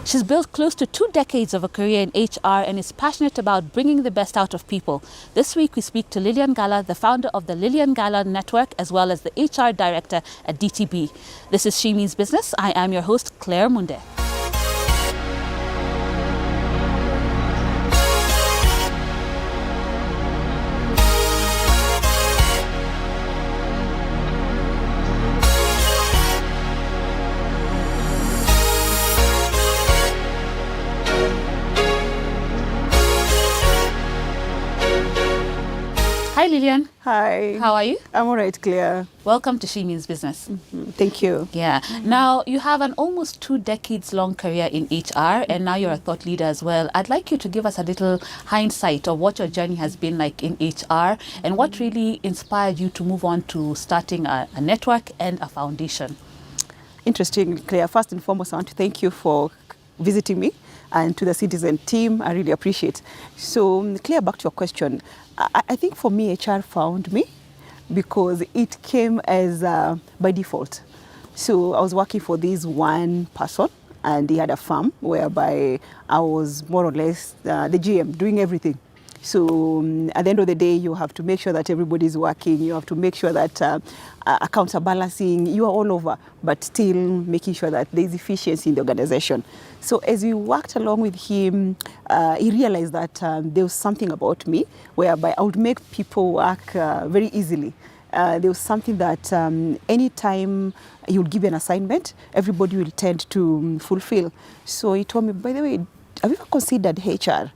She's built close to 2 decades of a career in HR and is passionate about bringing the best out of people. This week we speak to Lillian Ngala, the founder of the Lillian Ngala Network, as well as the HR director at DTB. This is She Means Business. I am your host, Claire Munde. Hi Lillian. Hi. How are you? I'm all right, Claire. Welcome to She Means Business. Thank you. Yeah. Now, you have an almost 2 decades long career in HR and now you're a thought leader as well. I'd like you to give us a little hindsight of what your journey has been like in HR and what really inspired you to move on to starting a network and a foundation. Interesting, Claire. First and foremost, I want to thank you for visiting me and to the Citizen team. I really appreciate. So, Claire, back to your question. I think for me, HR found me because it came as by default. So I was working for this one person and he had a farm whereby I was more or less the GM doing everything. So at the end of the day, you have to make sure that everybody is working. You have to make sure that accounts are balancing. You are all over, but still making sure that there is efficiency in the organization. So as we worked along with him, he realized that there was something about me whereby I would make people work very easily. There was something that anytime he would give an assignment, everybody will tend to fulfill. So he told me, by the way, have you ever considered HR?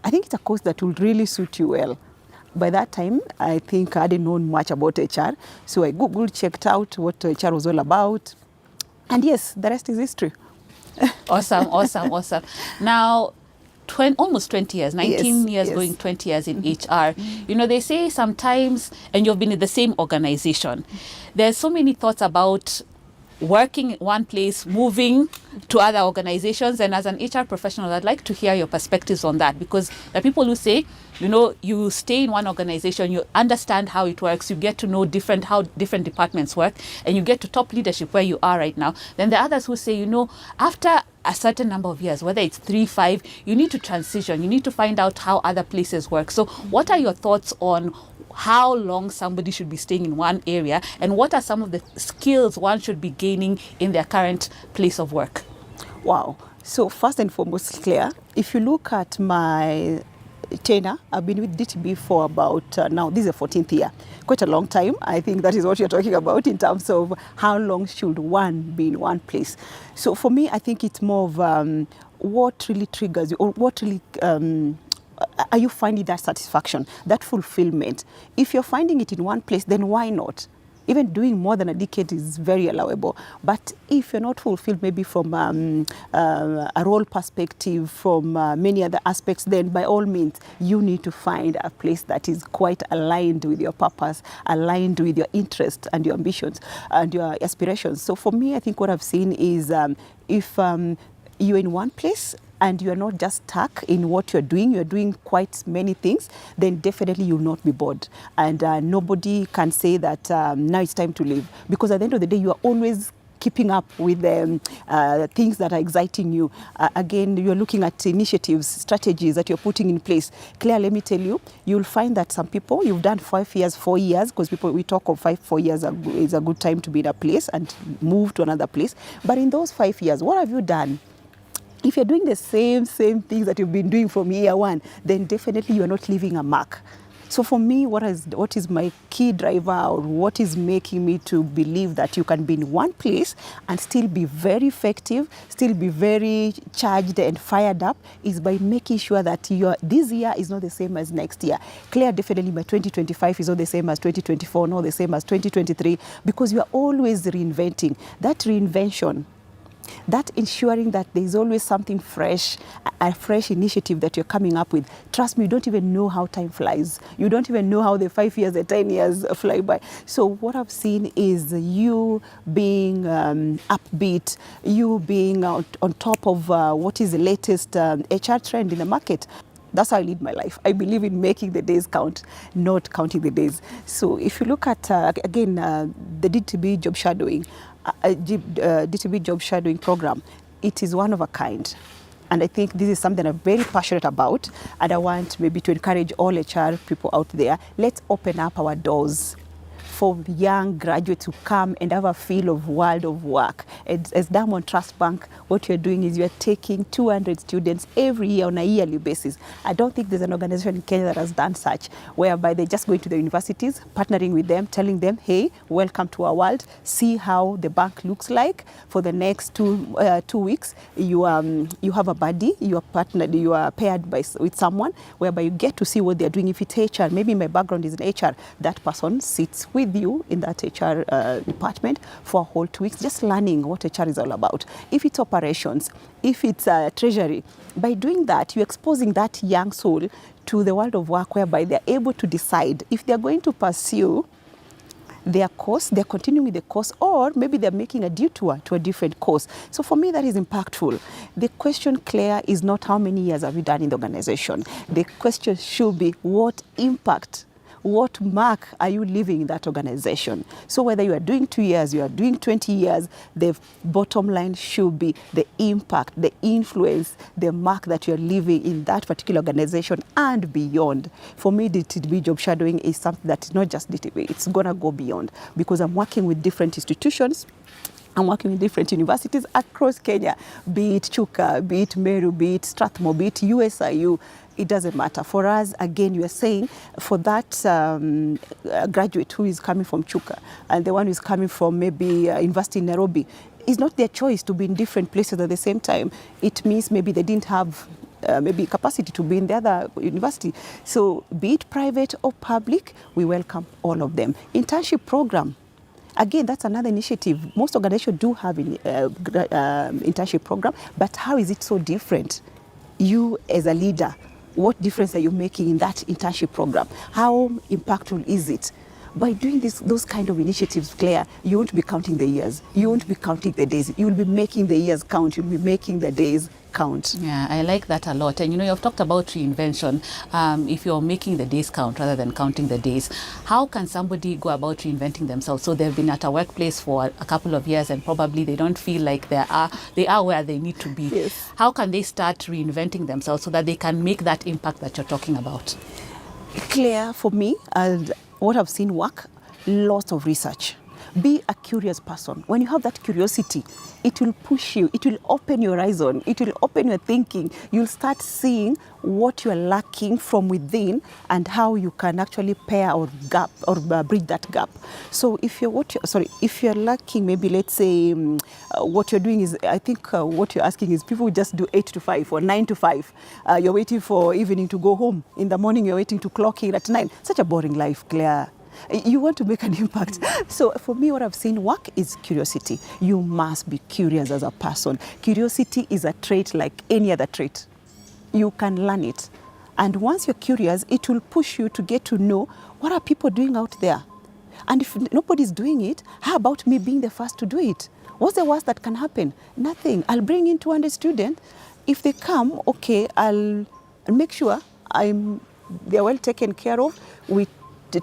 I think it's a course that will really suit you well. By that time, I think I hadn't known much about HR. So I Googled, checked out what HR was all about. And yes, the rest is history. Awesome. Now, almost 20 years, 19 years yes. going 20 years in HR. You know, they say sometimes, and you've been in the same organization, there's so many thoughts about working in one place, moving to other organizations. And as an HR professional, I'd like to hear your perspectives on that, because there are people who say, you know, you stay in one organization, you understand how it works, you get to know how different departments work, and you get to top leadership where you are right now. Then there are others who say, you know, after a certain number of years, whether it's 3, 5, you need to transition, you need to find out how other places work. So what are your thoughts on how long somebody should be staying in one area, and what are some of the skills one should be gaining in their current place of work? Wow. So first and foremost, Claire, if you look at my tenure, I've been with DTB for about now, this is the 14th year. Quite a long time. I think that is what you're talking about in terms of how long should one be in one place. So for me, I think it's more of what really triggers you, or what really are you finding that satisfaction, that fulfillment? If you're finding it in one place, then why not? Even doing more than a decade is very allowable. But if you're not fulfilled, maybe from a role perspective, from many other aspects, then by all means, you need to find a place that is quite aligned with your purpose, aligned with your interests and your ambitions and your aspirations. So for me, I think what I've seen is if you're in one place and you're not just stuck in what you're doing quite many things, then definitely you'll not be bored. And nobody can say that now it's time to leave. Because at the end of the day, you are always keeping up with things that are exciting you. Again, you're looking at initiatives, strategies that you're putting in place. Claire, let me tell you, you'll find that some people, you've done 5 years, 4 years, because we talk of 4 years is a good time to be in a place and move to another place. But in those 5 years, what have you done? If you're doing the same things that you've been doing from year one, then definitely you're not leaving a mark. So for me, what is my key driver, or what is making me to believe that you can be in one place and still be very effective, still be very charged and fired up, is by making sure that this year is not the same as next year. Claire, definitely my 2025 is not the same as 2024, not the same as 2023, because you are always reinventing. That reinvention, that ensuring that there's always something fresh, a fresh initiative that you're coming up with. Trust me, you don't even know how time flies. You don't even know how the 5 years, the 10 years fly by. So what I've seen is you being upbeat, you being on top of what is the latest HR trend in the market. That's how I lead my life. I believe in making the days count, not counting the days. So if you look at, again, the DTB job shadowing, DTB job shadowing program, it is one of a kind. And I think this is something I'm very passionate about. And I want maybe to encourage all HR people out there. Let's open up our doors for young graduates to come and have a feel of world of work. As Diamond Trust Bank, what you're doing is you're taking 200 students every year on a yearly basis. I don't think there's an organization in Kenya that has done such, whereby they're just going to the universities, partnering with them, telling them, hey, welcome to our world, see how the bank looks like. For the next 2 weeks, you have a buddy, you are partnered, you are paired with someone, whereby you get to see what they're doing. If it's HR, maybe my background is in HR, that person sits with you in that HR department for a whole 2 weeks, just learning what HR is all about. If it's operations, if it's treasury, by doing that, you're exposing that young soul to the world of work, whereby they're able to decide if they're going to pursue their course, they're continuing with the course, or maybe they're making a detour to a different course. So for me, that is impactful. The question, Claire, is not how many years have you done in the organization. The question should be what impact, what mark are you leaving in that organization? So whether you are doing 2 years, you are doing 20 years, the bottom line should be the impact, the influence, the mark that you're leaving in that particular organization and beyond. For me, DTB job shadowing is something that is not just DTB, it's gonna go beyond, because I'm working with different institutions. I'm working with different universities across Kenya, be it Chuka, be it Meru, be it Strathmore, be it USIU. It doesn't matter. For us, again, you are saying for that graduate who is coming from Chuka and the one who is coming from maybe University in Nairobi, it's not their choice to be in different places at the same time. It means maybe they didn't have maybe capacity to be in the other university. So be it private or public, we welcome all of them. Internship program. Again, that's another initiative. Most organizations do have an internship program, but how is it so different? You as a leader, what difference are you making in that internship program? How impactful is it? By doing those kind of initiatives, Claire, you won't be counting the years. You won't be counting the days. You will be making the years count. You'll be making the days count. Yeah, I like that a lot. And you've talked about reinvention. If you're making the days count rather than counting the days, how can somebody go about reinventing themselves? So they've been at a workplace for a couple of years and probably they don't feel like they are where they need to be. Yes. How can they start reinventing themselves so that they can make that impact that you're talking about? Claire, for me, and what I've seen work, lots of research. Be a curious person. When you have that curiosity, it will push you, it will open your horizon, it will open your thinking. You'll start seeing what you're lacking from within and how you can actually pair or gap or bridge that gap. So if you're lacking, maybe let's say what you're doing is, I think what you're asking is people just do 8 to 5 or 9 to 5. You're waiting for evening to go home. In the morning, you're waiting to clock in at 9. Such a boring life, Claire. You want to make an impact. So for me, what I've seen work is curiosity. You must be curious as a person. Curiosity is a trait like any other trait. You can learn it. And once you're curious, it will push you to get to know what are people doing out there. And if nobody's doing it, how about me being the first to do it? What's the worst that can happen? Nothing. I'll bring in 200 students. If they come, okay, I'll make sure they're well taken care of. We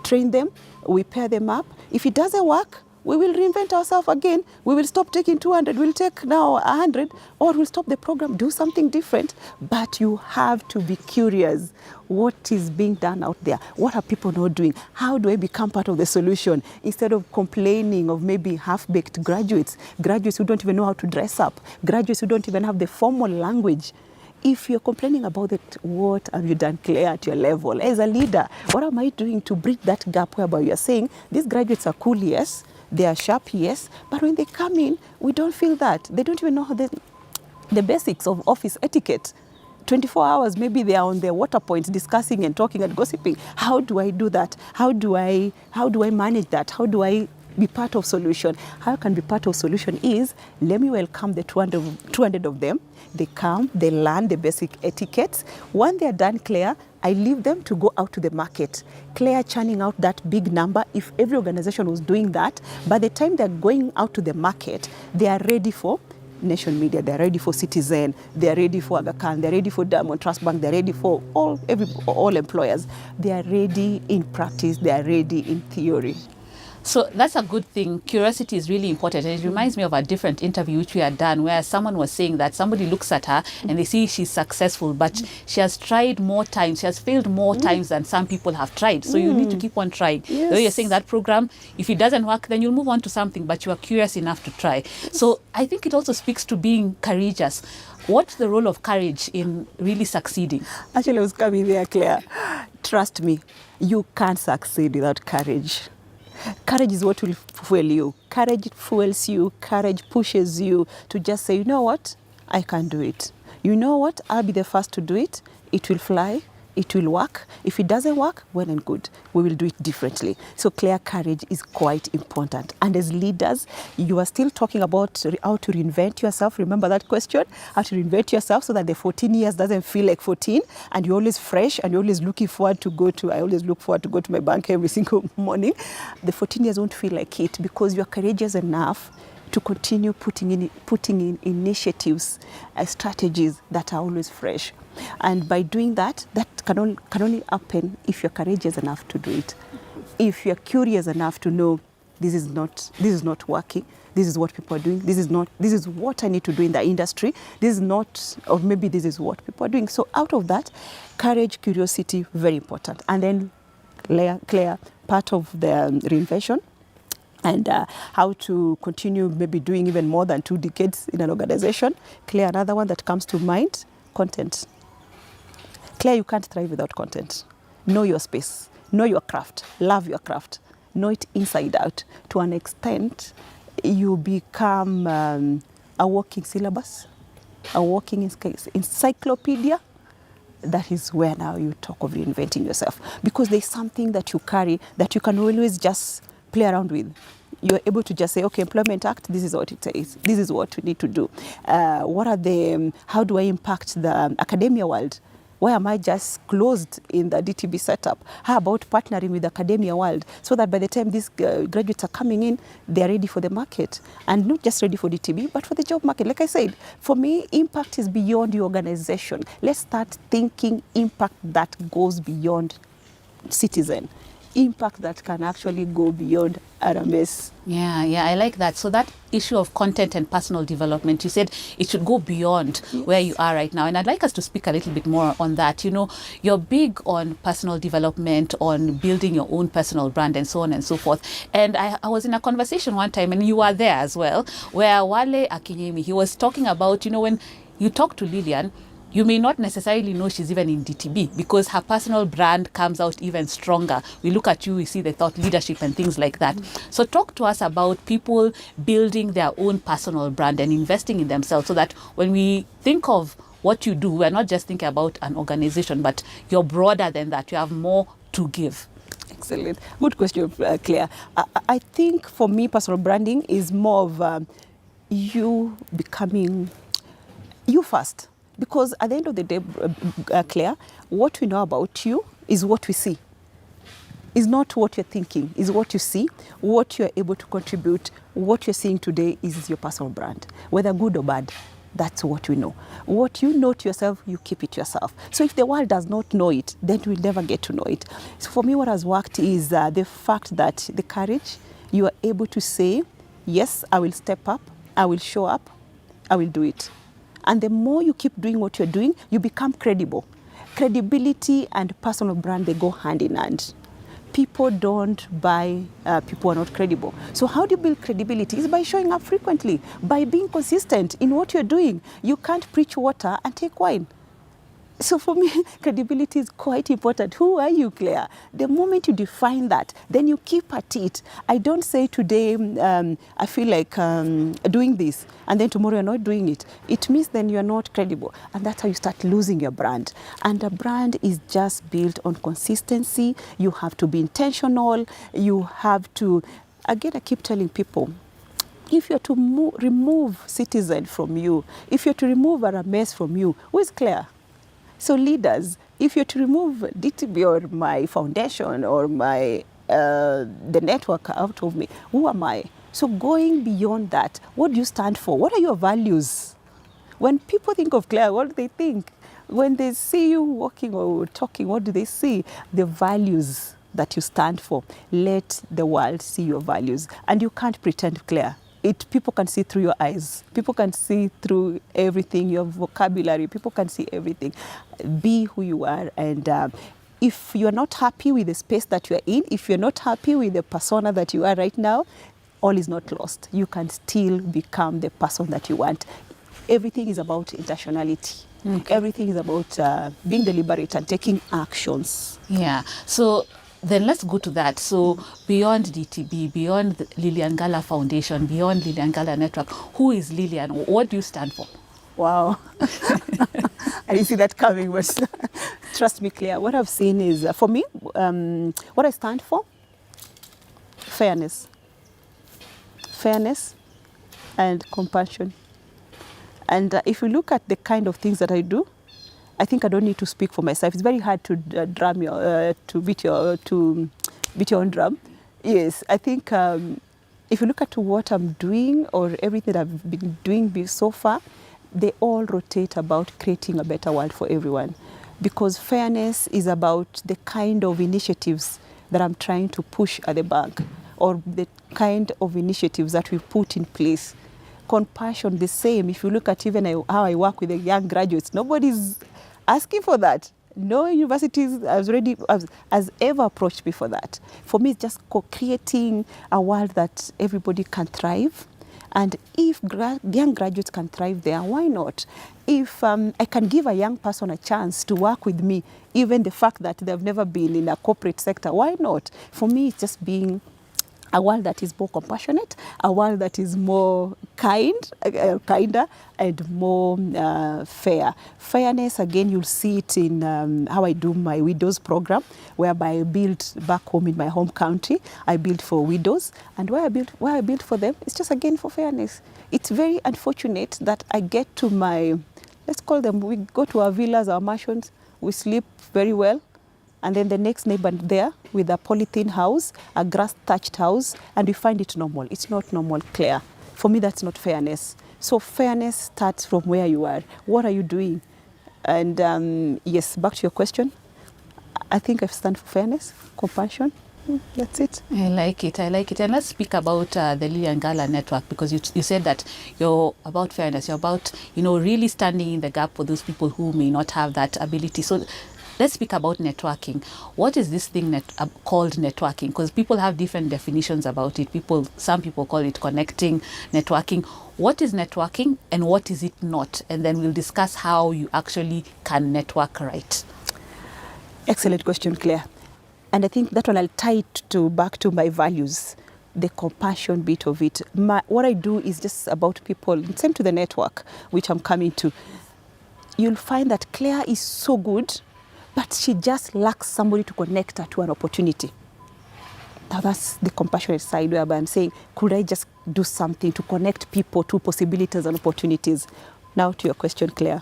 train them, we pair them up. If it doesn't work, we will reinvent ourselves again. We will stop taking 200, we'll take now 100, or we'll stop the program, do something different. But you have to be curious. What is being done out there? What are people not doing? How do I become part of the solution? Instead of complaining of maybe half-baked graduates who don't even know how to dress up, graduates who don't even have the formal language. If you're complaining about it, what have you done, Claire, at your level? As a leader, what am I doing to bridge that gap whereby you're saying, these graduates are cool, yes, they are sharp, yes, but when they come in, we don't feel that. They don't even know how the basics of office etiquette. 24 hours, maybe they are on their water points discussing and talking and gossiping. How do I do that? How do I manage that? How do I be part of solution? How can be part of solution is, let me welcome the 200 of them. They come, they learn the basic etiquettes. When they're done, Claire, I leave them to go out to the market. Claire, churning out that big number. If every organization was doing that, by the time they're going out to the market, they are ready for Nation Media, they're ready for Citizen, they're ready for Aga Khan, they're ready for Diamond Trust Bank, they're ready for all employers. They are ready in practice, they are ready in theory. So that's a good thing. Curiosity is really important. And it reminds me of a different interview which we had done where someone was saying that somebody looks at her and they see she's successful, but she has tried more times. She has failed more times than some people have tried. So you need to keep on trying. Yes. The way you're saying that program, if it doesn't work, then you'll move on to something, but you are curious enough to try. So I think it also speaks to being courageous. What's the role of courage in really succeeding? Actually, I was coming there, Claire. Trust me, you can't succeed without courage. Courage is what will fuel you. Courage fuels you. Courage pushes you to just say, you know what, I can do it. You know what, I'll be the first to do it. It will fly. It will work. If it doesn't work, well and good. We will do it differently. So clear courage is quite important. And as leaders, you are still talking about how to reinvent yourself. Remember that question? How to reinvent yourself so that the 14 years doesn't feel like 14 and you're always fresh and you're always looking forward to go to, I always look forward to go to my bank every single morning. The 14 years won't feel like it because you're courageous enough to continue putting in initiatives, strategies that are always fresh. And by doing that, that can only happen if you're courageous enough to do it. If you're curious enough to know this is not working, this is what people are doing, this is what I need to do in the industry, this is not, or maybe this is what people are doing. So out of that, courage, curiosity, very important. And then clear part of the reinvention, and how to continue maybe doing even more than 2 decades in an organization. Clear, another one that comes to mind, content. Clear, you can't thrive without content. Know your space, know your craft, love your craft, know it inside out. To an extent, you become a walking syllabus, a walking encyclopedia. That is where now you talk of reinventing yourself, because there's something that you carry that you can always just play around with. You're able to just say, okay, Employment Act, this is what it is. This is what we need to do. How do I impact the academia world? Why am I just closed in the DTB setup? How about partnering with the academia world so that by the time these graduates are coming in, they're ready for the market, and not just ready for DTB, but for the job market. Like I said, for me, impact is beyond the organization. Let's start thinking impact that goes beyond citizen. Impact that can actually go beyond RMS. Yeah, I like that. So that issue of content and personal development, you said it should go beyond where you are right now. And I'd like us to speak a little bit more on that. You know, you're big on personal development, on building your own personal brand and so on and so forth. And I was in a conversation one time, and you were there as well, where Wale Akinyemi, he was talking about, you know, when you talk to Lillian, you may not necessarily know she's even in DTB because her personal brand comes out even stronger. We look at you, we see the thought leadership and things like that. So talk to us about people building their own personal brand and investing in themselves so that when we think of what you do, we're not just thinking about an organization, but you're broader than that. You have more to give. Excellent. Good question, Claire. I think for me, personal branding is more of you becoming you first. Because at the end of the day, Claire, what we know about you is what we see. It's not what you're thinking, it's what you see, what you're able to contribute. What you're seeing today is your personal brand. Whether good or bad, that's what we know. What you know to yourself, you keep it to yourself. So if the world does not know it, then we'll never get to know it. So for me, what has worked is the fact that the courage, you are able to say, yes, I will step up, I will show up, I will do it. And the more you keep doing what you're doing, you become credible. Credibility and personal brand, they go hand in hand. People don't buy people who are not credible. So how do you build credibility? It's by showing up frequently, by being consistent in what you're doing. You can't preach water and take wine. So for me, credibility is quite important. Who are you, Claire? The moment you define that, then you keep at it. I don't say today, I feel like doing this, and then tomorrow you're not doing it. It means then you're not credible. And that's how you start losing your brand. And a brand is just built on consistency. You have to be intentional. You have to, again, I keep telling people, if you're to remove citizen from you, if you're to remove RMS from you, who is Claire? So leaders, if you're to remove DTB or my foundation or my the network out of me, who am I? So going beyond that, what do you stand for? What are your values? When people think of Claire, what do they think? When they see you walking or talking, what do they see? The values that you stand for. Let the world see your values. And you can't pretend, Claire. People can see through your eyes. People can see through everything, your vocabulary. People can see everything. Be who you are. And if you're not happy with the space that you're in, if you're not happy with the persona that you are right now, all is not lost. You can still become the person that you want. Everything is about intentionality. Okay. Everything is about being deliberate and taking actions. Yeah. So then let's go to that. So beyond DTB, beyond the Lillian Ngala Foundation, beyond Lillian Ngala Network, who is Lillian? What do you stand for? Wow. I didn't see that coming, but trust me, Claire, what I've seen is, for me, what I stand for, fairness. Fairness and compassion. And if you look at the kind of things that I do, I think I don't need to speak for myself. It's very hard to beat your own drum. Yes, I think if you look at what I'm doing or everything that I've been doing so far, they all rotate about creating a better world for everyone. Because fairness is about the kind of initiatives that I'm trying to push at the bank, or the kind of initiatives that we put in place. Compassion, the same. If you look at even how I work with the young graduates, nobody's asking for that. No universities has ever approached me for that. For me, it's just creating a world that everybody can thrive. And if young graduates can thrive there, why not? If I can give a young person a chance to work with me, even the fact that they've never been in a corporate sector, why not? For me, it's just being a world that is more compassionate, a world that is more kinder, and more fair. Fairness, again, you'll see it in how I do my widows program, whereby I build back home in my home country. I build for widows, and where I build for them, it's just again for fairness. It's very unfortunate that I get to let's call them, we go to our villas, our mansions, we sleep very well, and then the next neighbor there with a polythene house, a grass-thatched house, and we find it normal. It's not normal, Claire. For me, that's not fairness. So fairness starts from where you are. What are you doing? And yes, back to your question. I think I stand for fairness, compassion. That's it. I like it. And let's speak about the Lillian Ngala Network, because you said that you're about fairness. You're about, really standing in the gap for those people who may not have that ability. So let's speak about networking. What is this thing called networking? Because people have different definitions about it. Some people call it connecting, networking. What is networking and what is it not? And then we'll discuss how you actually can network right. Excellent question, Claire. And I think that one I'll tie it back to my values, the compassion bit of it. What I do is just about people, same to the network, which I'm coming to. You'll find that Claire is so good, but she just lacks somebody to connect her to an opportunity. Now that's the compassionate side, whereby I'm saying, could I just do something to connect people to possibilities and opportunities? Now to your question, Claire,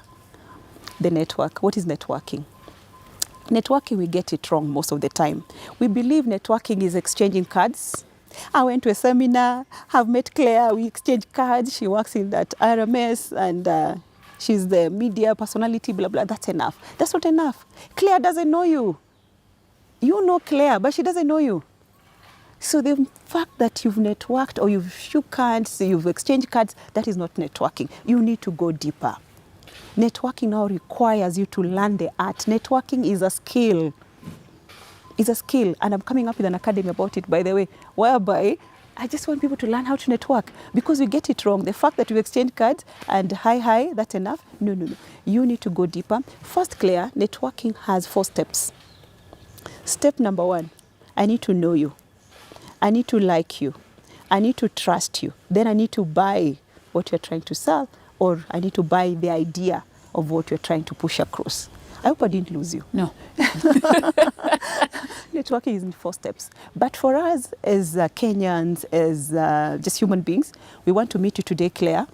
the network. What is networking? Networking, we get it wrong most of the time. We believe networking is exchanging cards. I went to a seminar, have met Claire, we exchange cards. She works in that RMS and she's the media personality, blah, blah. That's enough. That's not enough. Claire doesn't know you. You know Claire, but she doesn't know you. So the fact that you've networked or you've shook hands, you've exchanged cards, that is not networking. You need to go deeper. Networking now requires you to learn the art. Networking is a skill. It's a skill. And I'm coming up with an academy about it, by the way, whereby I just want people to learn how to network, because we get it wrong. The fact that you exchange cards and hi, that's enough. No. You need to go deeper. First, Claire, networking has 4 steps. Step number 1, I need to know you. I need to like you. I need to trust you. Then I need to buy what you're trying to sell, or I need to buy the idea of what you're trying to push across. I hope I didn't lose you. No. Networking is in 4 steps. But for us as Kenyans, as just human beings, we want to meet you today, Claire.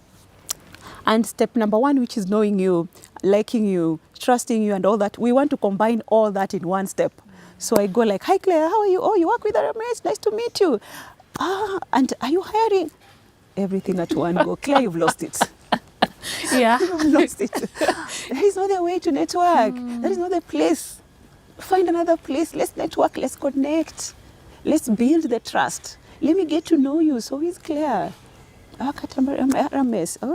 And step number 1, which is knowing you, liking you, trusting you and all that, we want to combine all that in one step. So I go like, hi Claire, how are you? Oh, you work with RMS, nice to meet you. And are you hiring? Everything at one go. Claire, you've lost it. Yeah. You've lost it. That is not the way to network. That is not the place. Find another place. Let's network. Let's connect. Let's build the trust. Let me get to know you. So he's clear. Oh,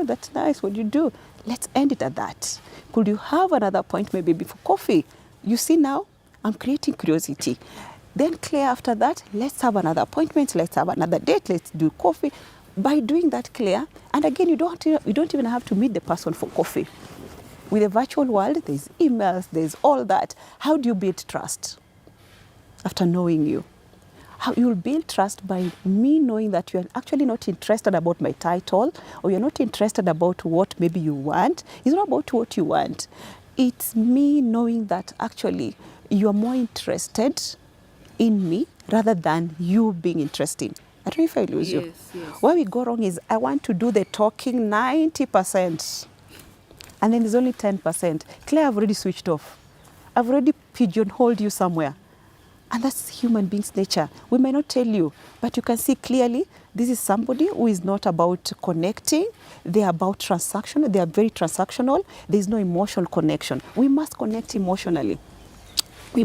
that's nice. What do you do? Let's end it at that. Could you have another appointment maybe before coffee? You see now, I'm creating curiosity. Then Claire, after that, let's have another appointment. Let's have another date. Let's do coffee. By doing that, Claire, and again, you don't even have to meet the person for coffee. With the virtual world, there's emails, there's all that. How do you build trust? After knowing you. How you'll build trust by me knowing that you're actually not interested about my title, or you're not interested about what maybe you want. It's not about what you want. It's me knowing that actually you're more interested in me rather than you being interesting. I don't know if I lose you. Yes. Where we go wrong is I want to do the talking 90%, and then there's only 10%. Claire, I've already switched off. I've already pigeonholed you somewhere. And that's human beings' nature. We may not tell you, but you can see clearly this is somebody who is not about connecting. They are about transaction. They are very transactional. There's no emotional connection. We must connect emotionally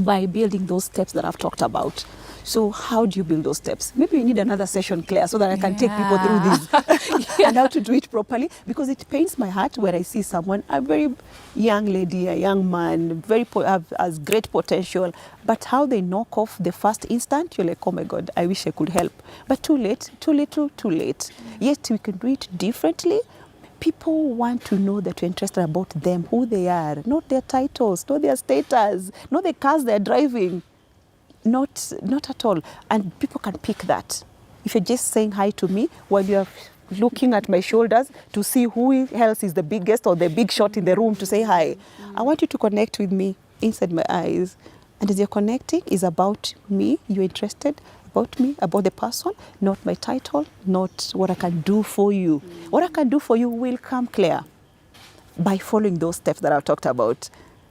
by building those steps that I've talked about. So how do you build those steps? Maybe we need another session, Claire, so that I can take people through this and how to do it properly. Because it pains my heart when I see someone, a very young lady, a young man, has great potential, but how they knock off the first instant, you're like, oh my God, I wish I could help. But too late, too little, too late. Yet we can do it differently. People want to know that you're interested about them, who they are, not their titles, not their status, not the cars they're driving. Not at all. And people can pick that. If you're just saying hi to me while you're looking at my shoulders to see who else is the biggest or the big shot in the room to say hi, I want you to connect with me inside my eyes. And as you're connecting, is about me, you're interested about me, about the person, not my title, not what I can do for you. What I can do for you will come clear by following those steps that I've talked about.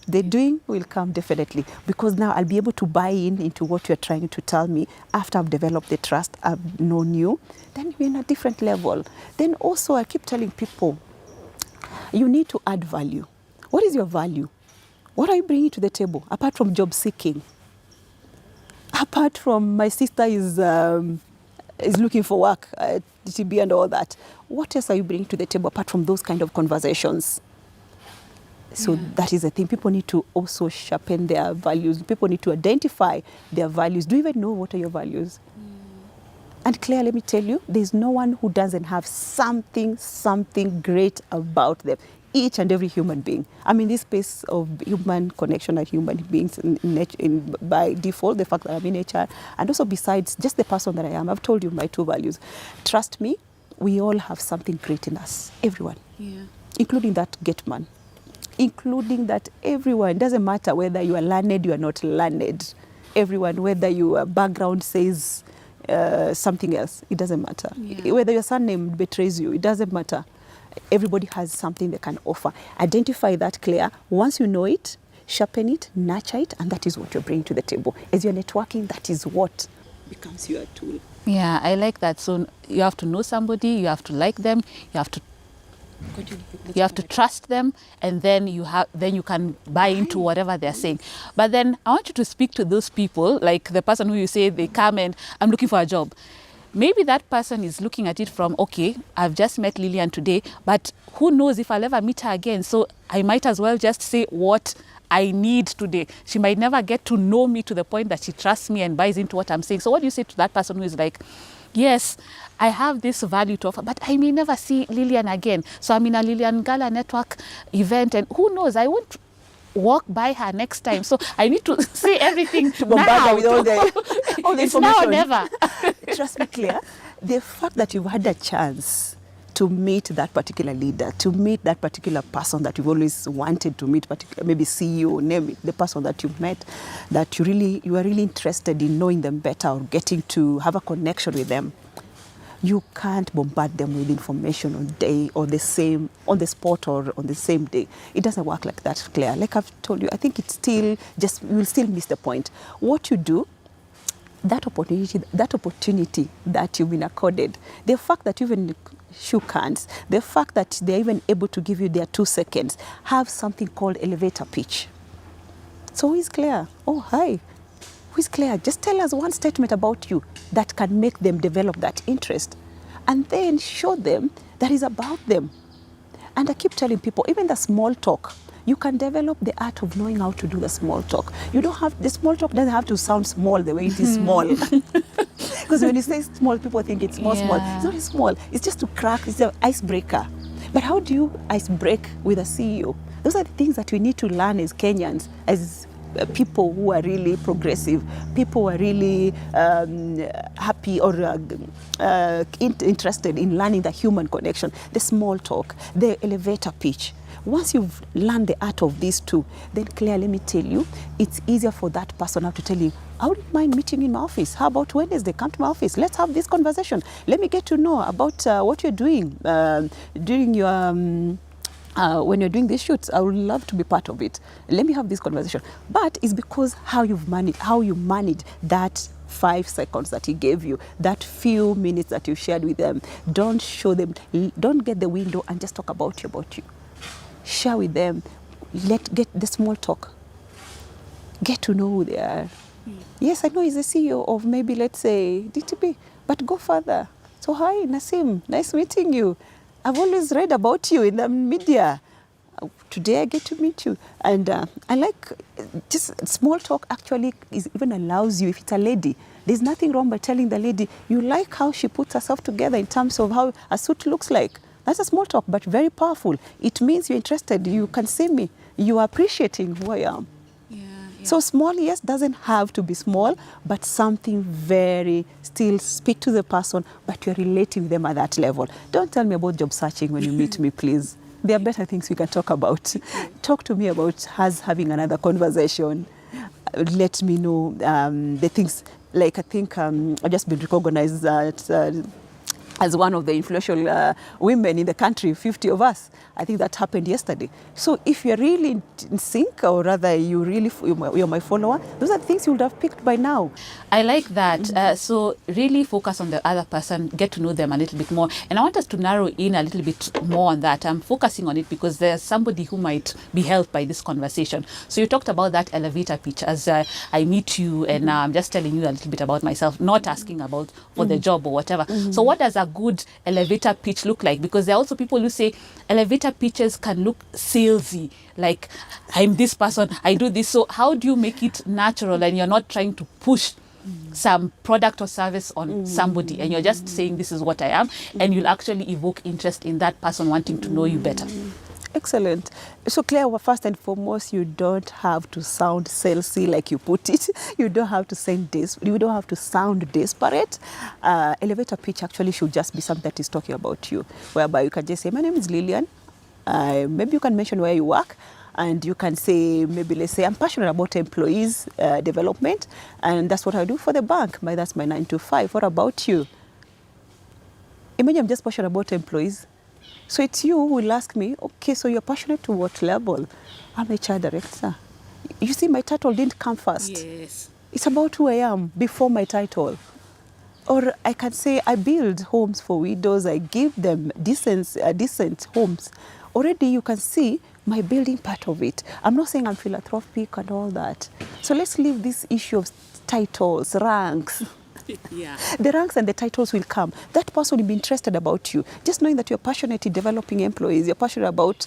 The doing will come definitely, because now I'll be able to buy into what you're trying to tell me after I've developed the trust, I've known you. Then we're in a different level. Then also I keep telling people, you need to add value. What is your value? What are you bringing to the table apart from job seeking? Apart from my sister is looking for work at TB and all that. What else are you bringing to the table apart from those kind of conversations? So that is the thing. People need to also sharpen their values. People need to identify their values. Do you even know what are your values? And Claire, let me tell you, there's no one who doesn't have something great about them. Each and every human being. I mean, this space of human connection and human beings by default, the fact that I'm in HR, and also besides just the person that I am. I've told you my two values. Trust me, we all have something great in us. Everyone. Yeah. Including that gate man. Including that everyone. It doesn't matter whether you are learned, you are not learned. Everyone, whether your background says something else, it doesn't matter. Yeah. Whether your surname betrays you, it doesn't matter. Everybody has something they can offer. Identify that, Claire. Once you know it, sharpen it, nurture it, and that is what you're bringing to the table. As you're networking, that is what becomes your tool. Yeah, I like that. So you have to know somebody, you have to like them, you have to trust them, and then you can buy into whatever they're saying. But then I want you to speak to those people, like the person who you say they come and I'm looking for a job. Maybe that person is looking at it from, okay, I've just met Lillian today, but who knows if I'll ever meet her again. So I might as well just say what I need today. She might never get to know me to the point that she trusts me and buys into what I'm saying. So what do you say to that person who is like, yes, I have this value to offer, but I may never see Lillian again. So I'm in a Lillian Ngala network event, and who knows, I won't walk by her next time. So I need to say everything to bombard her with all the it's information. now or never. Trust me, Claire, the fact that you've had a chance to meet that particular leader, to meet that particular person that you've always wanted to meet, maybe CEO, name it, the person that you've met, that you are really interested in knowing them better or getting to have a connection with them. You can't bombard them with information on the spot or on the same day. It doesn't work like that, Claire. Like I've told you, I think it's still just, you will still miss the point. What you do, that opportunity that you've been accorded, the fact that you even shook hands, the fact that they're even able to give you their 2 seconds, have something called elevator pitch. So who is Claire? Oh, hi. Who is Claire? Just tell us one statement about you that can make them develop that interest. And then show them that is about them. And I keep telling people, even the small talk, you can develop the art of knowing how to do the small talk. You don't have, the small talk doesn't have to sound small the way it is small. Because when you say small, people think it's small. It's not small. It's just to crack, it's an icebreaker. But how do you ice break with a CEO? Those are the things that we need to learn as Kenyans, as people who are really progressive, people who are really happy or interested in learning the human connection, the small talk, the elevator pitch. Once you've learned the art of these two, then Claire, let me tell you, it's easier for that person now to tell you, I wouldn't mind meeting in my office. How about Wednesday? Come to my office. Let's have this conversation. Let me get to know about what you're doing during your... when you're doing these shoots, I would love to be part of it. Let me have this conversation. But it's because how you manage that 5 seconds that he gave you, that few minutes that you shared with them. Don't show them, don't get the window and just talk about you. Share with them, get the small talk. Get to know who they are. Yes, I know he's the CEO of maybe, let's say, DTB, but go further. So, hi, Nasim, nice meeting you. I've always read about you in the media. Today I get to meet you. And I like just small talk actually even allows you, if it's a lady, there's nothing wrong by telling the lady, you like how she puts herself together in terms of how a suit looks like. That's a small talk, but very powerful. It means you're interested. You can see me. You are appreciating who I am. Yeah. So small, yes, doesn't have to be small, but something very, still speak to the person, but you're relating with them at that level. Don't tell me about job searching when you meet me, please. There are better things we can talk about. Talk to me about us having another conversation. Let me know the things, like I think I've just been recognized as one of the influential women in the country, 50 of us. I think that happened yesterday. So if you're really in sync, or rather you're my follower, those are things you would have picked by now. I like that. So really focus on the other person, get to know them a little bit more. And I want us to narrow in a little bit more on that. I'm focusing on it because there's somebody who might be helped by this conversation. So you talked about that elevator pitch as I meet you and I'm just telling you a little bit about myself, not asking about for the job or whatever. So what does a good elevator pitch look like? Because there are also people who say elevator pitches can look salesy, like I'm this person, I do this. So how do you make it natural and you're not trying to push some product or service on somebody and you're just saying this is what I am, and you'll actually evoke interest in that person wanting to know you better? Excellent. So Claire, first and foremost, you don't have to sound salesy like you put it. You don't have to sound desperate. Elevator pitch actually should just be something that is talking about you, whereby you can just say, my name is Lillian. Maybe you can mention where you work, and you can say, maybe let's say, I'm passionate about employees development, and that's what I do for the bank. That's my 9 to 5. What about you? Imagine I'm just passionate about employees. So it's you who will ask me, okay, so you're passionate to what level? I'm HR director. You see, my title didn't come first. Yes. It's about who I am before my title. Or I can say I build homes for widows. I give them decent homes. Already you can see my building part of it. I'm not saying I'm philanthropic and all that. So let's leave this issue of titles, ranks. Yeah. The ranks and the titles will come. That person will be interested about you. Just knowing that you're passionate in developing employees, you're passionate about,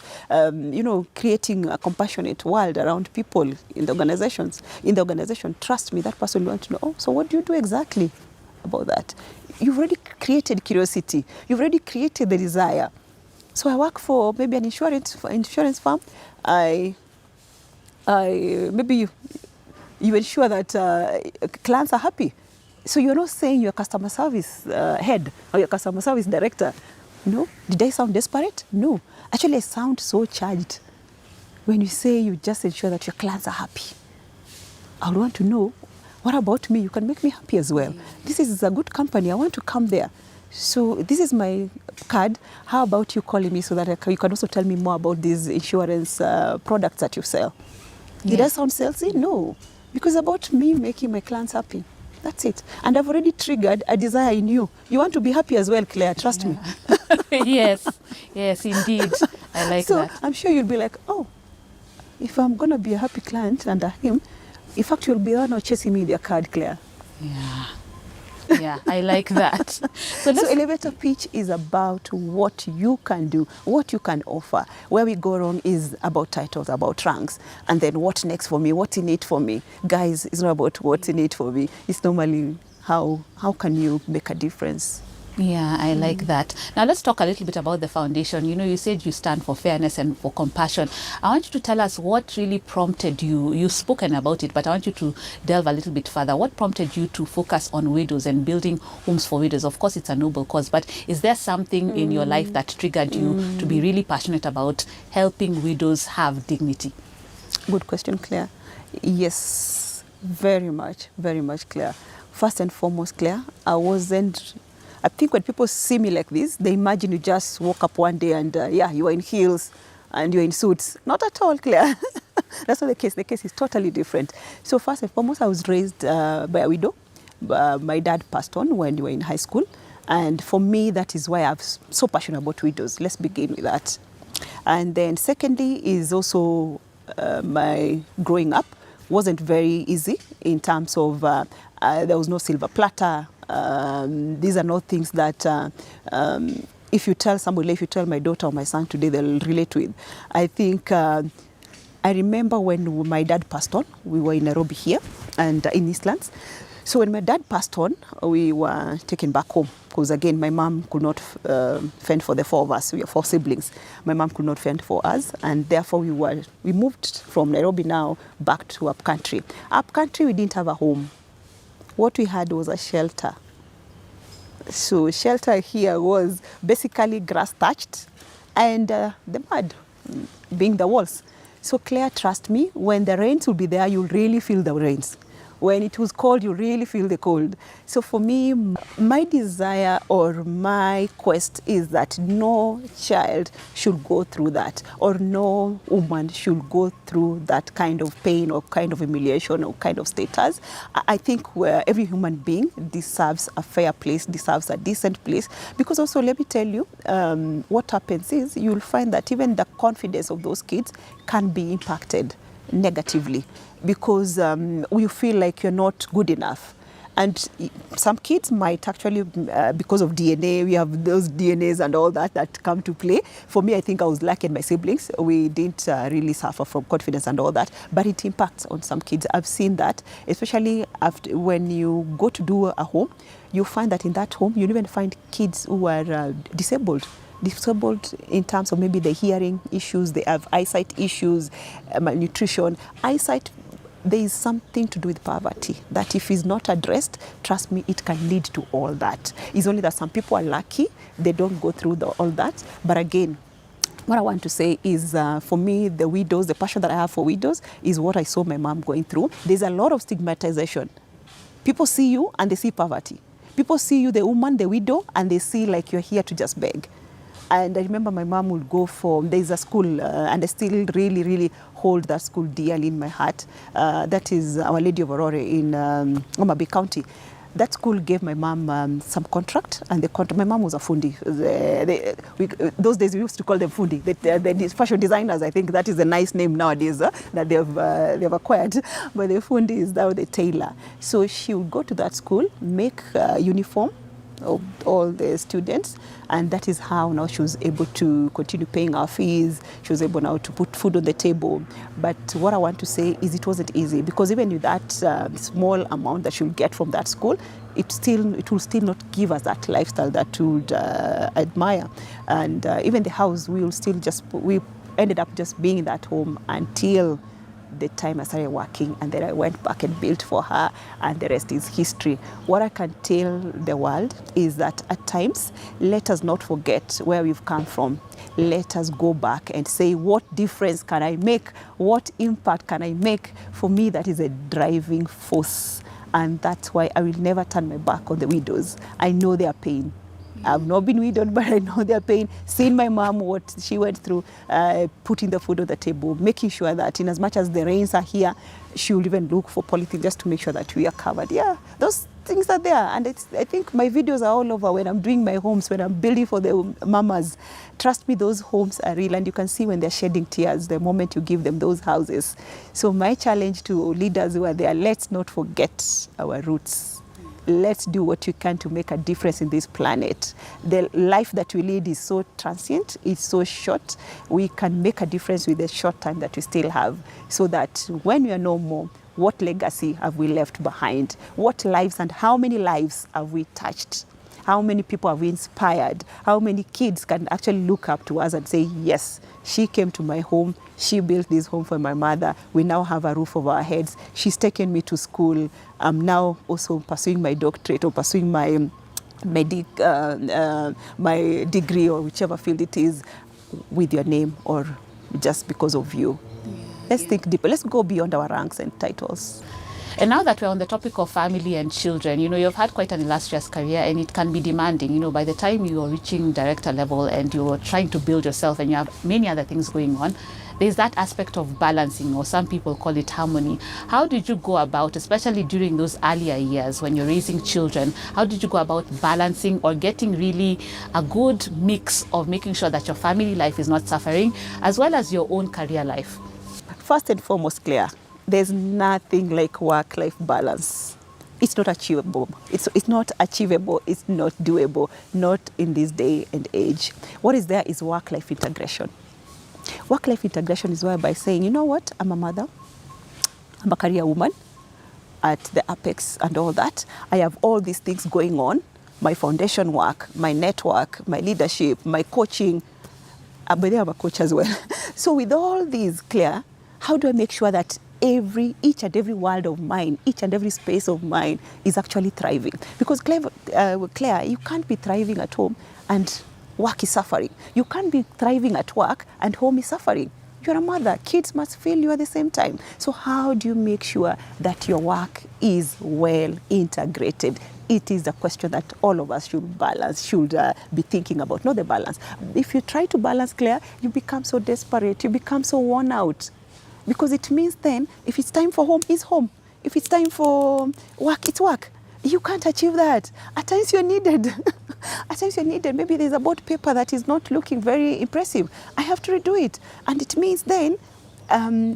creating a compassionate world around people in the organizations. In the organization, trust me, that person will want to know, oh, so what do you do exactly about that? You've already created curiosity. You've already created the desire. So I work for maybe an insurance firm. Maybe you ensure that clients are happy. So you're not saying you're a customer service head or you're a customer service director. No. Did I sound desperate? No. Actually, I sound so charged when you say you just ensure that your clients are happy. I would want to know, what about me? You can make me happy as well. This is a good company. I want to come there. So this is my card. How about you calling me so that you can also tell me more about these insurance products that you sell? Yeah. Did I sound salesy? No. Because it's about me making my clients happy. That's it. And I've already triggered a desire in you. You want to be happy as well, Claire. Trust me. Yes, indeed. I like so that. I'm sure you'll be like, oh, if I'm going to be a happy client under him, in fact, you'll be the one chasing me their card, Claire. Yeah. Yeah, I like that. So elevator pitch is about what you can do, what you can offer. Where we go wrong is about titles, about ranks. And then what's next for me, what's in it for me. Guys, it's not about what's in it for me. It's normally how can you make a difference. Yeah, I like that. Now let's talk a little bit about the foundation. You know, you said you stand for fairness and for compassion. I want you to tell us what really prompted you. You've spoken about it, but I want you to delve a little bit further. What prompted you to focus on widows and building homes for widows? Of course, it's a noble cause, but is there something in your life that triggered you to be really passionate about helping widows have dignity? Good question, Claire. Yes, very much, Claire. First and foremost, Claire, I think when people see me like this, they imagine you just woke up one day and, you are in heels and you're in suits. Not at all, Claire. That's not the case. The case is totally different. So first and foremost, I was raised by a widow. My dad passed on when we were in high school. And for me, that is why I'm so passionate about widows. Let's begin with that. And then secondly is also my growing up wasn't very easy in terms of there was no silver platter. These are not things that if you tell somebody, if you tell my daughter or my son today, they'll relate with. I think I remember when my dad passed on, we were in Nairobi here and in Eastlands. So when my dad passed on, we were taken back home because again, my mom could not fend for the four of us. We are four siblings. My mom could not fend for us, and therefore we moved from Nairobi now back to upcountry. Upcountry, we didn't have a home. What we had was a shelter. So shelter here was basically grass thatched and the mud being the walls. So Claire, trust me, when the rains will be there, you'll really feel the rains. When it was cold, you really feel the cold. So for me, my desire or my quest is that no child should go through that, or no woman should go through that kind of pain or kind of humiliation or kind of status. I think where every human being deserves a fair place, deserves a decent place. Because also, let me tell you, what happens is you'll find that even the confidence of those kids can be impacted negatively because you feel like you're not good enough. And some kids might actually, because of DNA, we have those DNAs and all that come to play. For me, I think I was lucky in my siblings. We didn't really suffer from confidence and all that, but it impacts on some kids. I've seen that, especially after when you go to do a home, you find that in that home, you even find kids who are disabled in terms of maybe the hearing issues, they have eyesight issues, malnutrition. Eyesight, there is something to do with poverty that if it's not addressed, trust me, it can lead to all that. It's only that some people are lucky, they don't go through all that. But again, what I want to say is for me, the widows, the passion that I have for widows is what I saw my mom going through. There's a lot of stigmatization. People see you and they see poverty. People see you, the woman, the widow, and they see like you're here to just beg. And I remember my mom would go there's a school, and I still really, really hold that school dearly in my heart. That is Our Lady of Aurora in Homa Bay County. That school gave my mom some contract, and my mom was a fundi. Those days we used to call them fundi. The fashion designers, I think that is a nice name nowadays that they've acquired. But the fundi is now the tailor. So she would go to that school, make uniform of all the students, and that is how now she was able to continue paying our fees. She was able now to put food on the table. But what I want to say is it wasn't easy, because even with that small amount that she'll get from that school, it will still not give us that lifestyle that we would admire. And even the house, we ended up just being in that home until the time I started working, and then I went back and built for her, and the rest is history. What I can tell the world is that at times, let us not forget where we've come from. Let us go back and say, what difference can I make? What impact can I make? For me, that is a driving force. And that's why I will never turn my back on the widows. I know their pain. I've not been widowed, but I know their pain. Seeing my mom, what she went through, putting the food on the table, making sure that in as much as the rains are here, she will even look for polythene just to make sure that we are covered. Yeah, those things are there. And I think my videos are all over when I'm doing my homes, when I'm building for the mamas. Trust me, those homes are real, and you can see when they're shedding tears the moment you give them those houses. So my challenge to leaders who are there, let's not forget our roots. Let's do what you can to make a difference in this planet. The life that we lead is so transient, it's so short. We can make a difference with the short time that we still have, so that when we are no more, what legacy have we left behind? What lives and how many lives have we touched? How many people have we inspired? How many kids can actually look up to us and say, yes, she came to my home, she built this home for my mother, we now have a roof over our heads, she's taken me to school, I'm now also pursuing my doctorate or pursuing my degree or whichever field it is with your name or just because of you. Let's think deeper. Let's go beyond our ranks and titles. And now that we're on the topic of family and children, you've had quite an illustrious career, and it can be demanding. By the time you're reaching director level and you're trying to build yourself and you have many other things going on, there's that aspect of balancing, or some people call it harmony. How did you go about, especially during those earlier years when you're raising children, how did you go about balancing or getting really a good mix of making sure that your family life is not suffering, as well as your own career life? First and foremost, Claire, there's nothing like work-life balance. It's not achievable. It's not achievable. It's not doable. Not in this day and age. What is there is work-life integration. Work-life integration is whereby saying, you know what, I'm a mother, I'm a career woman at the apex and all that. I have all these things going on, my foundation work, my network, my leadership, my coaching. But I'm a coach as well. So with all these, Claire, how do I make sure that each and every world of mine, each and every space of mine is actually thriving? Because Claire, you can't be thriving at home and work is suffering. You can't be thriving at work and home is suffering. You're a mother. Kids must feel you at the same time. So how do you make sure that your work is well integrated? It is a question that all of us should be thinking about, not the balance. If you try to balance, Claire, you become so desperate, you become so worn out. Because it means then, if it's time for home, it's home. If it's time for work, it's work. You can't achieve that. At times you're needed. At times you're needed. Maybe there's a board paper that is not looking very impressive. I have to redo it. And it means then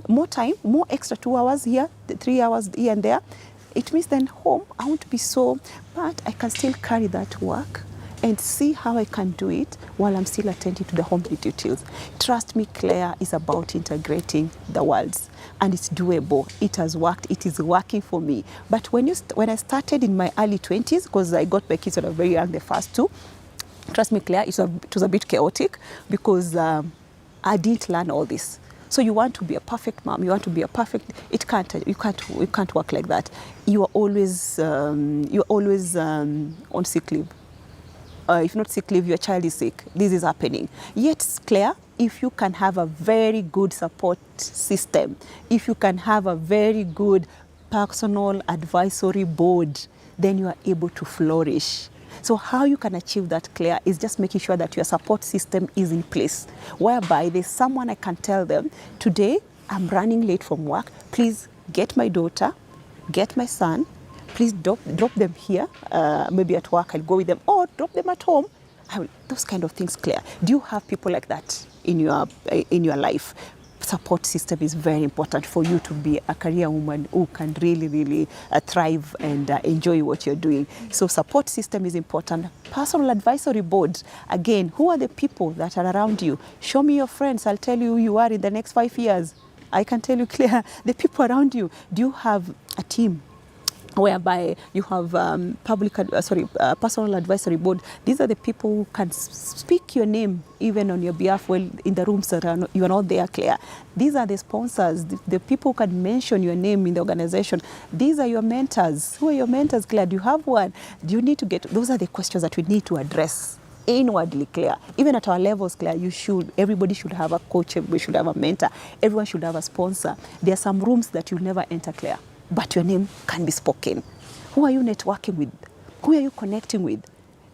more time, more extra 2 hours here, 3 hours here and there. It means then home, I won't be so, but I can still carry that work and see how I can do it while I'm still attending to the home duties. Trust me, Claire, is about integrating the worlds, and it's doable. It has worked. It is working for me. But when I started in my early 20s, because I got my kids when I was very young, the first two, trust me, Claire, it was a bit chaotic because I didn't learn all this. So you want to be a perfect mom. You want to be a perfect. You can't work like that. You are always on sick leave. If not sick leave, your child is sick. This is happening. Yet, Claire, if you can have a very good support system, if you can have a very good personal advisory board, then you are able to flourish. So how you can achieve that, Claire, is just making sure that your support system is in place, whereby there's someone I can tell them, today I'm running late from work, please get my daughter, get my son, please drop them here, maybe at work, I'll go with them, or drop them at home. Those kind of things, Claire. Do you have people like that in your life? Support system is very important for you to be a career woman who can really, really thrive and enjoy what you're doing. So support system is important. Personal advisory board, again, who are the people that are around you? Show me your friends, I'll tell you who you are in the next 5 years. I can tell you, Claire, the people around you. Do you have a team whereby you have personal advisory board? These are the people who can speak your name even on your behalf when in the rooms that you are not there, Claire. These are the sponsors, the people who can mention your name in the organization. These are your mentors. Who are your mentors, Claire? Do you have one? Do you need to get? Those are the questions that we need to address inwardly, Claire. Even at our levels, Claire, everybody should have a coach, everybody should have a mentor, everyone should have a sponsor. There are some rooms that you'll never enter, Claire, but your name can be spoken. Who are you networking with? Who are you connecting with?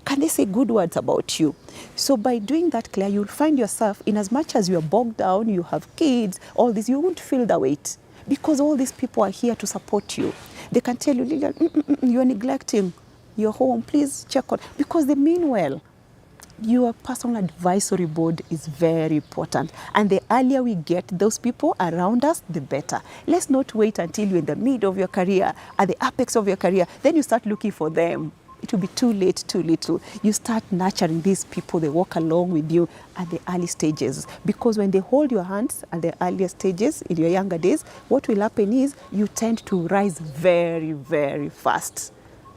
Can they say good words about you? So by doing that, Claire, you'll find yourself, in as much as you're bogged down, you have kids, all this, you won't feel the weight. because all these people are here to support you. They can tell you, Lillian, you're neglecting your home, please check on, because they mean well. Your personal advisory board is very important, and the earlier we get those people around us, the better. Let's not wait until you're in the mid of your career, at the apex of your career, then you start looking for them. It will be too late, too little. You start nurturing these people, they walk along with you at the early stages, because when they hold your hands at the earlier stages in your younger days, what will happen is you tend to rise very, very fast,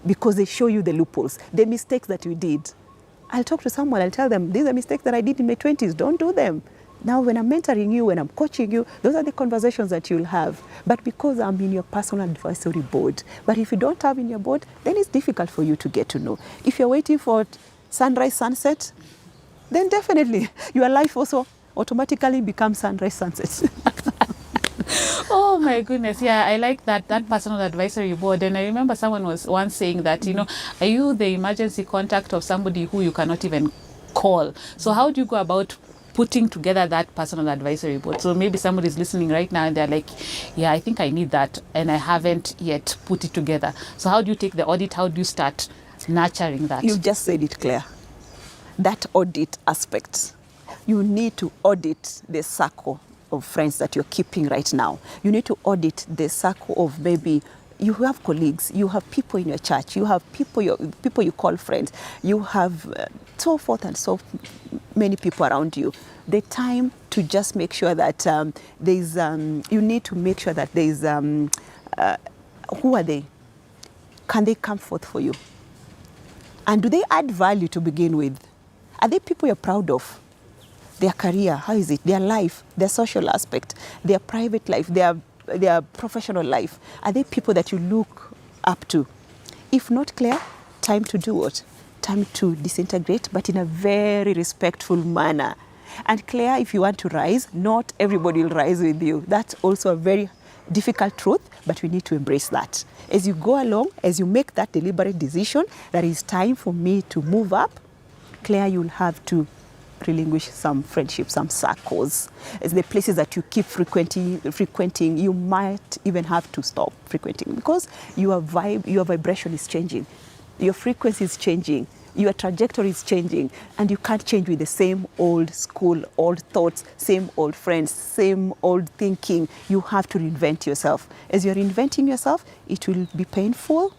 because they show you the loopholes, the mistakes that you did. I'll talk to someone, I'll tell them, these are mistakes that I did in my 20s, don't do them. Now when I'm mentoring you, when I'm coaching you, those are the conversations that you'll have. But because I'm in your personal advisory board. But if you don't have in your board, then it's difficult for you to get to know. If you're waiting for sunrise, sunset, then definitely your life also automatically becomes sunrise, sunset. Oh my goodness, yeah, I like that personal advisory board. And I remember someone was once saying that, you know, are you the emergency contact of somebody who you cannot even call? So how do you go about putting together that personal advisory board? So maybe somebody's listening right now and they're like, yeah, I think I need that, and I haven't yet put it together. So how do you take the audit? How do you start nurturing that? You just said it, Claire. That audit aspect. You need to audit the circle of friends that you're keeping right now. You need to audit the circle of, maybe you have colleagues, you have people in your church, you have people you call friends, you have so forth and so many people around you. The time to just make sure that you need to make sure that there's, who are they? Can they come forth for you? And do they add value to begin with? Are they people you're proud of? Their career, how is it? Their life, their social aspect, their private life, their professional life. Are they people that you look up to? If not, Claire, time to do what? Time to disintegrate, but in a very respectful manner. And Claire, if you want to rise, not everybody will rise with you. That's also a very difficult truth, but we need to embrace that. As you go along, as you make that deliberate decision, that it's time for me to move up, Claire, you'll have to relinquish some friendships, some circles. As the places that you keep frequenting, you might even have to stop frequenting, because your vibration is changing, your frequency is changing, your trajectory is changing, and you can't change with the same old school, old thoughts, same old friends, same old thinking. You have to reinvent yourself. As you're reinventing yourself, it will be painful.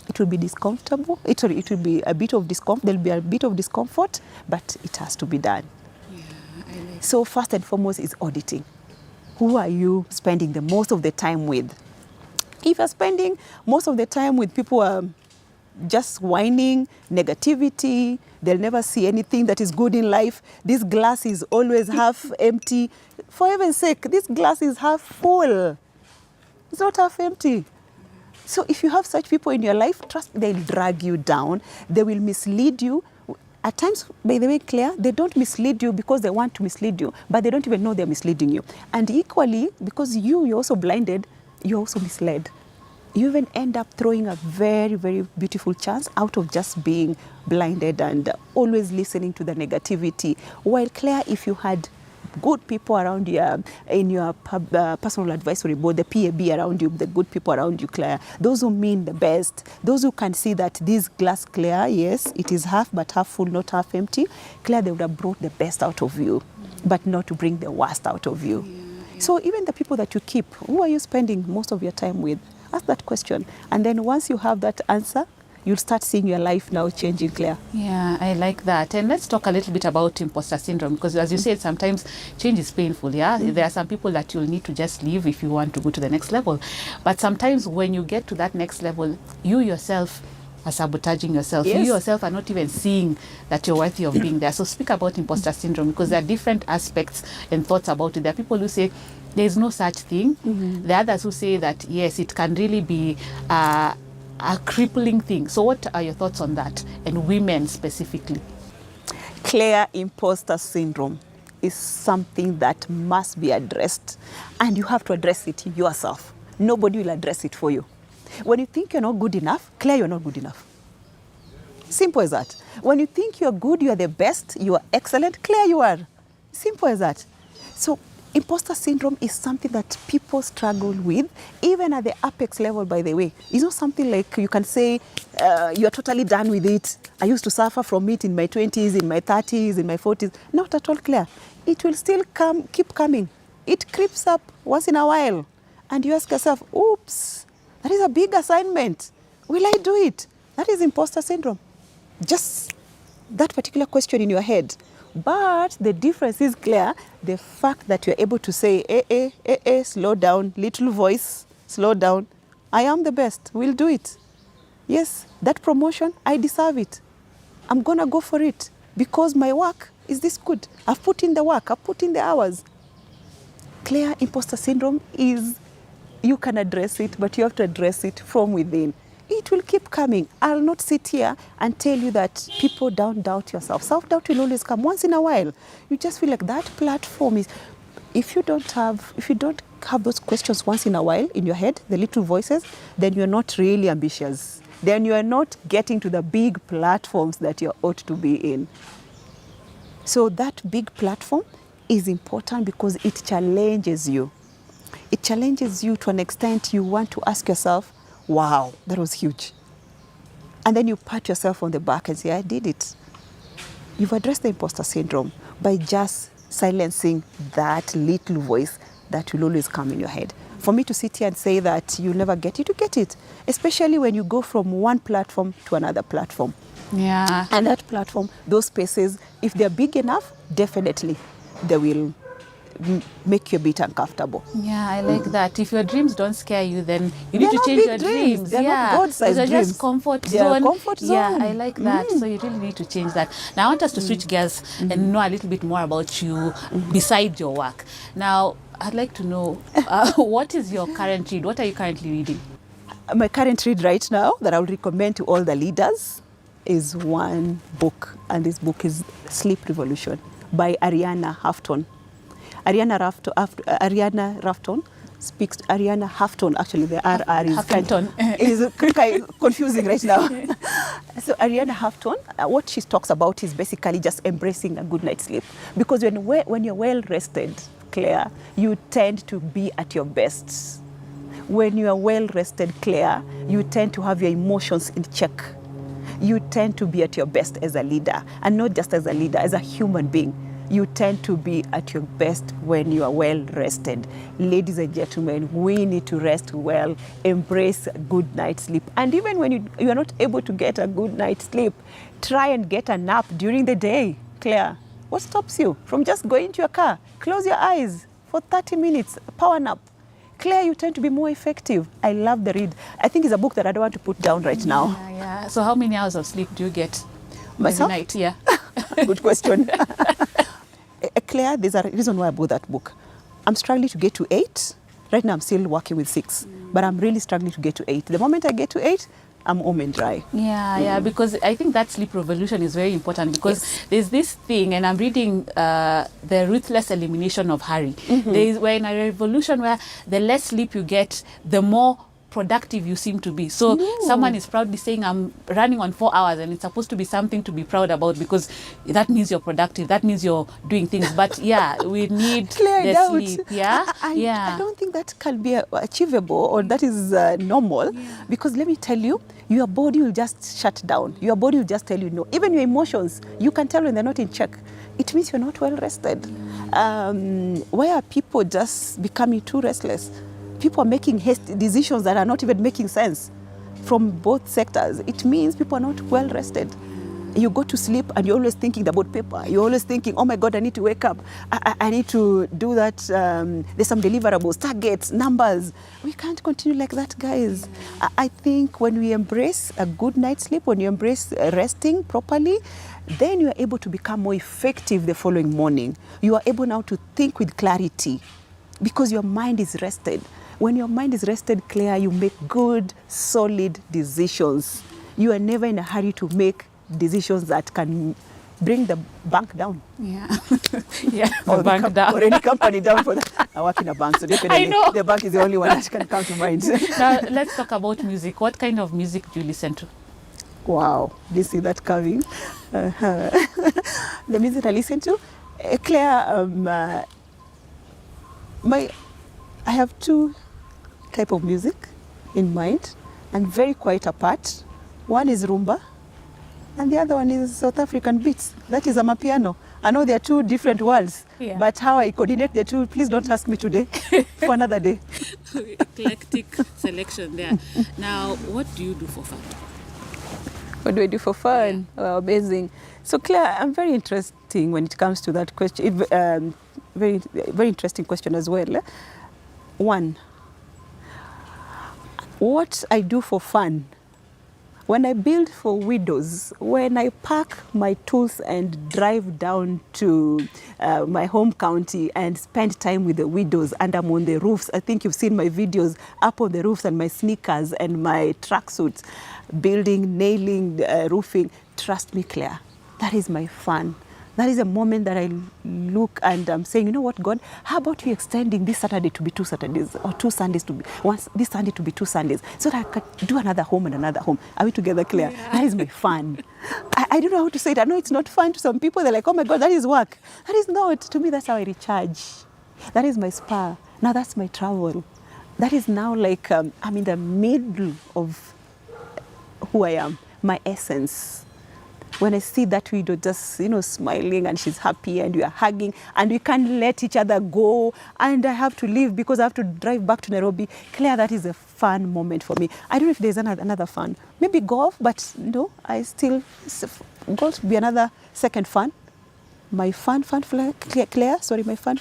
It will be discomfortable. It will be a bit of discomfort. There'll be a bit of discomfort, but it has to be done. Yeah, I like so first and foremost is auditing. Who are you spending the most of the time with? If you're spending most of the time with people who are just whining, negativity, they'll never see anything that is good in life. This glass is always half empty. For heaven's sake, this glass is half full. It's not half empty. So if you have such people in your life, trust me, they'll drag you down. They will mislead you. At times, by the way, Claire, they don't mislead you because they want to mislead you, but they don't even know they're misleading you. And equally, because you're also blinded, you're also misled. You even end up throwing a very, very beautiful chance out of just being blinded and always listening to the negativity. While Claire, if you had good people around you in your personal advisory board, the PAB around you, the good people around you, Claire, those who mean the best, those who can see that this glass, Claire, yes, it is half, but half full, not half empty, Claire, they would have brought the best out of you, but not to bring the worst out of you. Yeah. So even the people that you keep, who are you spending most of your time with? Ask that question. And then once you have that answer, you'll start seeing your life now changing, Claire. Yeah, I like that. And let's talk a little bit about imposter syndrome, because as you said, sometimes change is painful, yeah? There are some people that you'll need to just leave if you want to go to the next level. But sometimes when you get to that next level, you yourself are sabotaging yourself. Yes. You yourself are not even seeing that you're worthy of being there. So speak about imposter syndrome, because there are different aspects and thoughts about it. There are people who say there's no such thing. There are others who say that, yes, it can really be a crippling thing. So what are your thoughts on that, and women specifically? Claire, imposter syndrome is something that must be addressed, and you have to address it yourself. Nobody will address it for you. When you think you're not good enough, Claire, you're not good enough. Simple as that. When you think you're good, you're the best, you are excellent, Claire, you are. Simple as that. So Imposter syndrome is something that people struggle with, even at the apex level, by the way. It's not something like you can say you're totally done with it. I used to suffer from it in my 20s, in my 30s, in my 40s. Not at all, Claire. It will still keep coming. It creeps up once in a while. And you ask yourself, oops, that is a big assignment. Will I do it? That is imposter syndrome. Just that particular question in your head. But the difference is clear. The fact that you're able to say, slow down, little voice, slow down. I am the best. We'll do it. Yes, that promotion, I deserve it. I'm going to go for it because my work is this good. I've put in the work. I've put in the hours. Clear imposter syndrome is, you can address it, but you have to address it from within. It will keep coming. I'll not sit here and tell you that people don't doubt yourself. Self-doubt will always come once in a while. You just feel like that platform is, if you don't have those questions once in a while in your head, the little voices, then you're not really ambitious. Then you are not getting to the big platforms that you ought to be in. So that big platform is important because it challenges you. It challenges you to an extent you want to ask yourself, wow, that was huge. And then you pat yourself on the back and say, I did it. You've addressed the imposter syndrome by just silencing that little voice that will always come in your head. For me to sit here and say that you'll never get it, you get it. Especially when you go from one platform to another platform. Yeah. And that platform, those spaces, if they're big enough, definitely they will make you a bit uncomfortable. Yeah, I like that. If your dreams don't scare you, then you need to change your dreams. They're not God-sized they're dreams. Just comfort They're zone. comfort zone. Yeah, I like that. So you really need to change that. Now I want us to switch gears and know a little bit more about you beside your work. Now I'd like to know what is your current read? What are you currently reading? My current read right now that I would recommend to all the leaders is one book, and this book is Sleep Revolution by Arianna Huffington. Arianna Huffington speaks. Arianna Huffington, actually, the RR is kind of confusing right now. So Arianna Huffington, what she talks about is basically just embracing a good night's sleep. Because when you're well rested, Claire, you tend to be at your best. When you are well rested, Claire, you tend to have your emotions in check. You tend to be at your best as a leader, and not just as a leader, as a human being. You tend to be at your best when you are well rested. Ladies and gentlemen, we need to rest well, embrace a good night's sleep. And even when you are not able to get a good night's sleep, try and get a nap during the day. Claire, what stops you from just going to your car? Close your eyes for 30 minutes, power nap. Claire, you tend to be more effective. I love the read. I think it's a book that I don't want to put down right now. Yeah. So how many hours of sleep do you get myself? Every night? Yeah. Good question. Claire, there's a reason why I bought that book. I'm struggling to get to 8. Right now I'm still working with 6, but I'm really struggling to get to 8. The moment I get to 8, I'm home and dry. Yeah, because I think that sleep revolution is very important because there's this thing, and I'm reading the ruthless elimination of hurry. We're in a revolution where the less sleep you get, the more productive you seem to be. So someone is proudly saying, I'm running on 4 hours, and it's supposed to be something to be proud about because that means you're productive. That means you're doing things. But yeah, we need the sleep. Yeah? I don't think that can be achievable, or that is normal, because let me tell you, your body will just shut down. Your body will just tell you no. Even your emotions, you can tell when they're not in check. It means you're not well rested. Why are people just becoming too restless? People are making hasty decisions that are not even making sense from both sectors. It means people are not well rested. You go to sleep and you're always thinking about paper. You're always thinking, oh my God, I need to wake up. I need to do that. There's some deliverables, targets, numbers. We can't continue like that, guys. I think when we embrace a good night's sleep, when you embrace resting properly, then you are able to become more effective the following morning. You are able now to think with clarity because your mind is rested. When your mind is rested, Claire, you make good, solid decisions. You are never in a hurry to make decisions that can bring the bank down. Yeah. Or bank down. Or any company down for that. I work in a bank, so definitely the bank is the only one that can come to mind. Now, let's talk about music. What kind of music do you listen to? Wow, do you see that coming? The music I listen to? Claire, I have two type of music in mind and very quite apart. One is rumba and the other one is South African beats. That is amapiano. I know they are two different worlds, Yeah. but how I coordinate the two, please don't ask me today, for another day. Eclectic selection there. Now, what do you do for fun? What do I do for fun? Oh, amazing. So Claire, I'm very interesting when it comes to that question. Very, very interesting question as well. One, what I do for fun. When I build for widows, when I pack my tools and drive down to my home county and spend time with the widows and I'm on the roofs, I think you've seen my videos up on the roofs and my sneakers and my tracksuits, building, nailing, roofing. Trust me, Claire, that is my fun. That is a moment that I look and I'm saying, you know what, God, how about you extending this Saturday to be 2 Saturdays or 2 Sundays to be this Sunday to be 2 Sundays so that I can do another home and another home. Are we together, Claire? Yeah. That is my fun. I don't know how to say it. I know it's not fun to some people. They're like, oh my God, that is work. That is not. To me, that's how I recharge. That is my spa. Now that's my travel. That is now like I'm in the middle of who I am, my essence. When I see that widow just, smiling and she's happy and we are hugging and we can't let each other go and I have to leave because I have to drive back to Nairobi. Claire, that is a fun moment for me. I don't know if there's another fun. Maybe golf, but no, golf will be another second fun. My fun, Claire, my fun,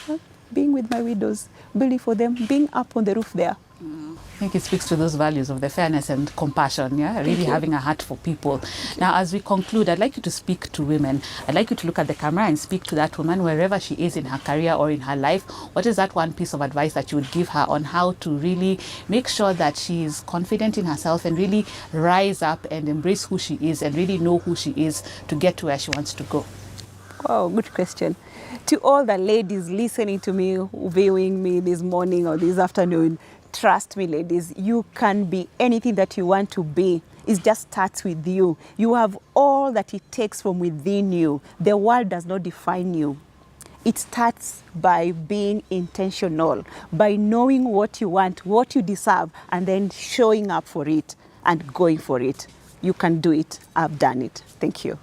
being with my widows, building for them, being up on the roof there. I think it speaks to those values of the fairness and compassion, really having a heart for people. Now, as we conclude, I'd like you to speak to women. I'd like you to look at the camera and speak to that woman wherever she is in her career or in her life. What is that one piece of advice that you would give her on how to really make sure that she is confident in herself and really rise up and embrace who she is and really know who she is to get to where she wants to go? Oh, good question. To all the ladies listening to me, viewing me this morning or this afternoon, trust me, ladies, you can be anything that you want to be. It just starts with you. You have all that it takes from within you. The world does not define you. It starts by being intentional, by knowing what you want, what you deserve, and then showing up for it and going for it. You can do it. I've done it. Thank you.